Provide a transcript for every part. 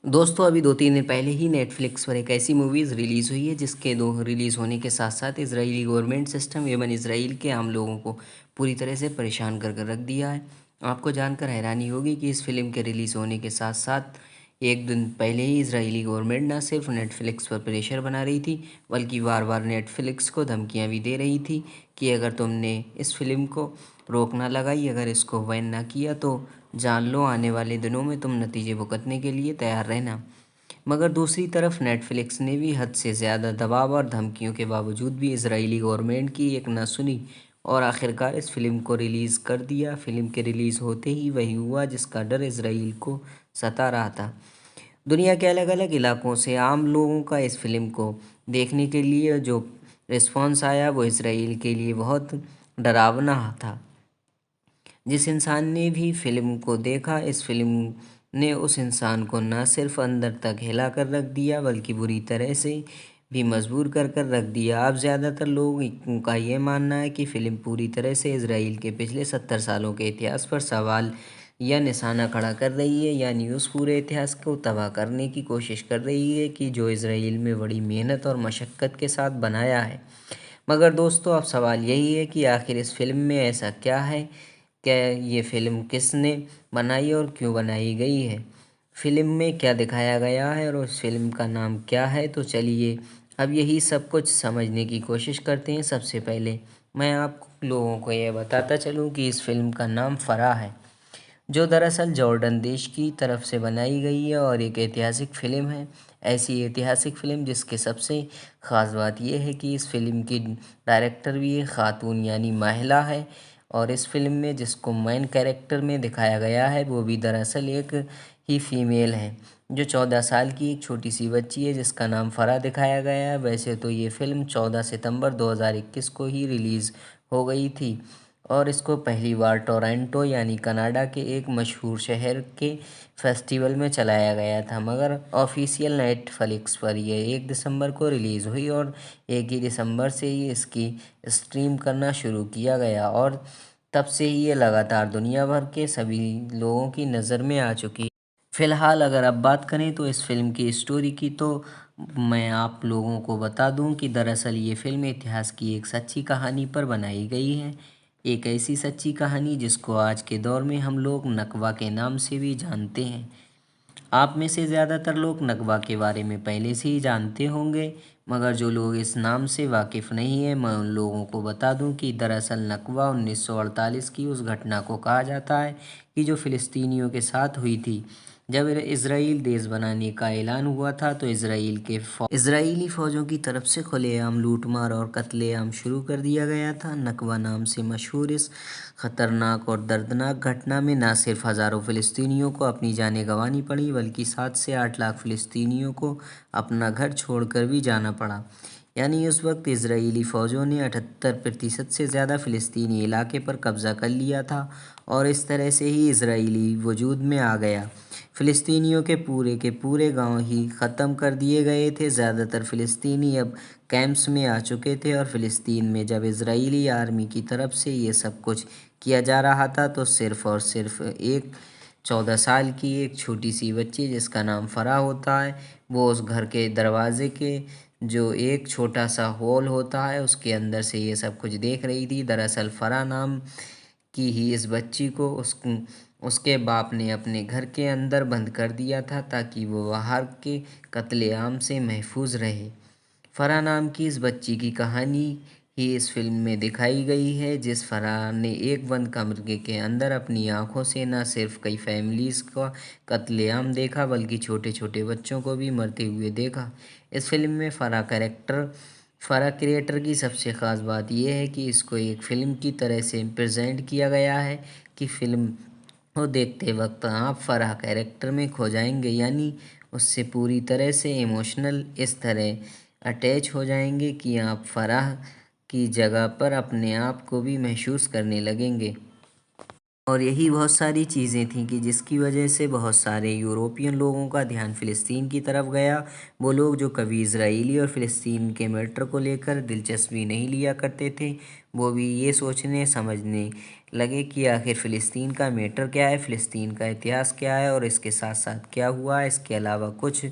दोस्तों अभी 2-3 दिन पहले ही नेटफ्लिक्स पर एक ऐसी मूवीज़ रिलीज़ हुई है जिसके दो रिलीज़ होने के साथ साथ इजरायली गवर्नमेंट सिस्टम एवं इसराइल के आम लोगों को पूरी तरह से परेशान कर रख दिया है। आपको जानकर हैरानी होगी कि इस फिल्म के रिलीज़ होने के साथ साथ एक दिन पहले ही इजरायली गवर्नमेंट न सिर्फ नेटफ्लिक्स पर प्रेशर बना रही थी बल्कि बार बार नेटफ्लिक्स को धमकियाँ भी दे रही थी कि अगर तुमने इस फिल्म को रोक ना लगाई, अगर इसको बैन ना किया तो जान लो आने वाले दिनों में तुम नतीजे भुगतने के लिए तैयार रहना। मगर दूसरी तरफ नेटफ्लिक्स ने भी हद से ज़्यादा दबाव और धमकियों के बावजूद भी इजरायली गवर्नमेंट की एक न सुनी और आखिरकार इस फिल्म को रिलीज़ कर दिया। फिल्म के रिलीज़ होते ही वही हुआ जिसका डर इजराइल को सता रहा था। दुनिया के अलग अलग इलाकों से आम लोगों का इस फिल्म को देखने के लिए जो रिस्पॉन्स आया वो इसराइल के लिए बहुत डरावना था। जिस इंसान ने भी फिल्म को देखा, इस फिल्म ने उस इंसान को न सिर्फ अंदर तक हिला कर रख दिया बल्कि बुरी तरह से भी मजबूर कर रख दिया। अब ज़्यादातर लोगों का ये मानना है कि फ़िल्म पूरी तरह से इसराइल के पिछले 70 सालों के इतिहास पर सवाल या निशाना खड़ा कर रही है, यानी उस पूरे इतिहास को तबाह करने की कोशिश कर रही है कि जो इसराइल में बड़ी मेहनत और मशक्क़त के साथ बनाया है। मगर दोस्तों अब सवाल यही है कि आखिर इस फिल्म में ऐसा क्या है? क्या ये फ़िल्म किसने बनाई और क्यों बनाई गई है? फ़िल्म में क्या दिखाया गया है और उस फ़िल्म का नाम क्या है? तो चलिए अब यही सब कुछ समझने की कोशिश करते हैं। सबसे पहले मैं आप लोगों को यह बताता चलूँ कि इस फ़िल्म का नाम फ़रा है, जो दरअसल जॉर्डन देश की तरफ से बनाई गई है और एक ऐतिहासिक फ़िल्म है। ऐसी ऐतिहासिक फ़िल्म जिसके सबसे ख़ास बात यह है कि इस फ़िल्म की डायरेक्टर भी एक ख़ातून यानी महिला है और इस फ़िल्म में जिसको मेन कैरेक्टर में दिखाया गया है वो भी दरअसल एक ही फ़ीमेल है, जो 14 साल की एक छोटी सी बच्ची है जिसका नाम फ़रा दिखाया गया है। वैसे तो ये फ़िल्म 14 सितंबर 2021 को ही रिलीज़ हो गई थी और इसको पहली बार टोरंटो यानी कनाडा के एक मशहूर शहर के फेस्टिवल में चलाया गया था, मगर ऑफिशियल नेटफ्लिक्स पर यह 1 दिसंबर को रिलीज़ हुई और 1 ही दिसंबर से ही इसकी स्ट्रीम करना शुरू किया गया और तब से ही ये लगातार दुनिया भर के सभी लोगों की नज़र में आ चुकी है। फ़िलहाल अगर अब बात करें तो इस फ़िल्म की स्टोरी की, तो मैं आप लोगों को बता दूं कि दरअसल ये फ़िल्म इतिहास की एक सच्ची कहानी पर बनाई गई है। एक ऐसी सच्ची कहानी जिसको आज के दौर में हम लोग नकबा के नाम से भी जानते हैं। आप में से ज़्यादातर लोग नकबा के बारे में पहले से ही जानते होंगे, मगर जो लोग इस नाम से वाकिफ़ नहीं हैं मैं उन लोगों को बता दूं कि दरअसल नकबा 1948 की उस घटना को कहा जाता है कि जो फ़िलिस्तीनियों के साथ हुई थी। जब इसराइल देश बनाने का ऐलान हुआ था तो इजराइली फ़ौजों की तरफ से खुलेआम लूटमार और कत्लेआम शुरू कर दिया गया था। नकबा नाम से मशहूर इस ख़तरनाक और दर्दनाक घटना में न सिर्फ हज़ारों फ़िलिस्तीनियों को अपनी जानें गंवानी पड़ी बल्कि 7 से 8 लाख फ़िलिस्तीनियों को अपना घर छोड़कर भी जाना पड़ा। यानी उस वक्त इजरायली फ़ौजों ने 78% से ज़्यादा फ़िलिस्तीनी इलाके पर कब्ज़ा कर लिया था और इस तरह से ही इजरायली वजूद में आ गया। फ़िलिस्तीनियों के पूरे गांव ही ख़त्म कर दिए गए थे। ज़्यादातर फ़िलिस्तीनी अब कैंप्स में आ चुके थे और फ़िलिस्तीन में जब इजरायली आर्मी की तरफ से ये सब कुछ किया जा रहा था तो सिर्फ़ और सिर्फ एक 14 साल की एक छोटी सी बच्ची जिसका नाम फ़रा होता है, वो उस घर के दरवाज़े के जो एक छोटा सा हॉल होता है उसके अंदर से ये सब कुछ देख रही थी। दरअसल फ़रा नाम की ही इस बच्ची को उसके बाप ने अपने घर के अंदर बंद कर दिया था ताकि वो बाहर के कत्लेआम से महफूज रहे। फ़रा नाम की इस बच्ची की कहानी ही इस फिल्म में दिखाई गई है, जिस फ़रा ने एक बंद कमरे के अंदर अपनी आंखों से न सिर्फ कई फैमिलीज़ का कत्लेआम देखा बल्कि छोटे छोटे बच्चों को भी मरते हुए देखा। इस फिल्म में फ़रा क्रिएटर की सबसे ख़ास बात यह है कि इसको एक फ़िल्म की तरह से प्रेजेंट किया गया है कि फ़िल्म को देखते वक्त आप फ़रा कैरेक्टर में खो जाएंगे, यानी उससे पूरी तरह से इमोशनल इस तरह अटैच हो जाएंगे कि आप फ़रा की जगह पर अपने आप को भी महसूस करने लगेंगे। और यही बहुत सारी चीज़ें थीं कि जिसकी वजह से बहुत सारे यूरोपियन लोगों का ध्यान फ़िलिस्तीन की तरफ गया। वो लोग जो कभी इजरायली और फ़िलिस्तीन के मैटर को लेकर दिलचस्पी नहीं लिया करते थे, वो भी ये सोचने समझने लगे कि आखिर फ़िलिस्तीन का मैटर क्या है, फ़िलिस्तीन का इतिहास क्या है और इसके साथ साथ क्या हुआ है। इसके अलावा कुछ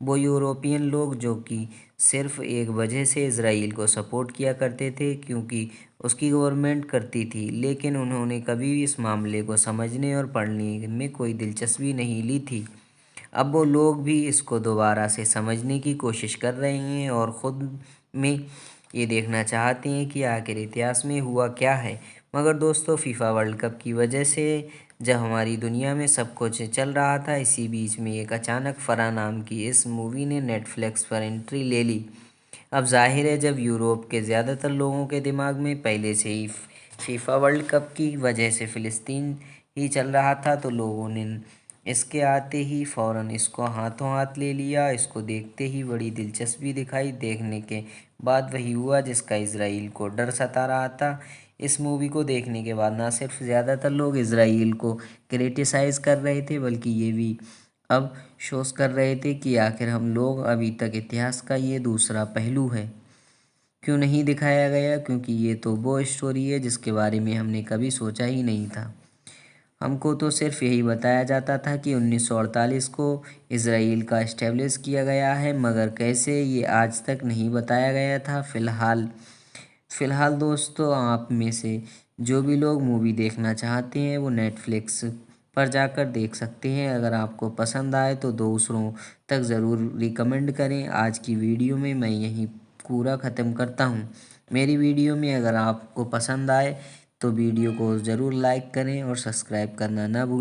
वो यूरोपियन लोग जो कि सिर्फ़ एक वजह से इसराइल को सपोर्ट किया करते थे क्योंकि उसकी गवर्नमेंट करती थी, लेकिन उन्होंने कभी भी इस मामले को समझने और पढ़ने में कोई दिलचस्पी नहीं ली थी। अब वो लोग भी इसको दोबारा से समझने की कोशिश कर रहे हैं और ख़ुद में ये देखना चाहते हैं कि आखिर इतिहास में हुआ क्या है। मगर दोस्तों, फीफा वर्ल्ड कप की वजह से जब हमारी दुनिया में सब कुछ चल रहा था, इसी बीच में एक अचानक फराह नाम की इस मूवी ने नेटफ्लिक्स पर एंट्री ले ली। अब जाहिर है, जब यूरोप के ज़्यादातर लोगों के दिमाग में पहले से ही फीफा वर्ल्ड कप की वजह से फ़िलिस्तीन ही चल रहा था, तो लोगों ने इसके आते ही फ़ौरन इसको हाथों हाथ ले लिया। इसको देखते ही बड़ी दिलचस्पी दिखाई। देखने के बाद वही हुआ जिसका इज़राइल को डर सता रहा था। इस मूवी को देखने के बाद ना सिर्फ ज़्यादातर लोग इज़राइल को क्रिटिसाइज़ कर रहे थे, बल्कि ये भी अब शोज कर रहे थे कि आखिर हम लोग अभी तक इतिहास का ये दूसरा पहलू है क्यों नहीं दिखाया गया, क्योंकि ये तो वो स्टोरी है जिसके बारे में हमने कभी सोचा ही नहीं था। हमको तो सिर्फ यही बताया जाता था कि 1948 को इसराइल का इस्टेब्लिश किया गया है, मगर कैसे ये आज तक नहीं बताया गया था। फ़िलहाल दोस्तों, आप में से जो भी लोग मूवी देखना चाहते हैं वो नेटफ्लिक्स पर जाकर देख सकते हैं। अगर आपको पसंद आए तो दूसरों तक ज़रूर रिकमेंड करें। आज की वीडियो में मैं यहीं पूरा ख़त्म करता हूँ। मेरी वीडियो में अगर आपको पसंद आए तो वीडियो को ज़रूर लाइक करें और सब्सक्राइब करना ना भूलें।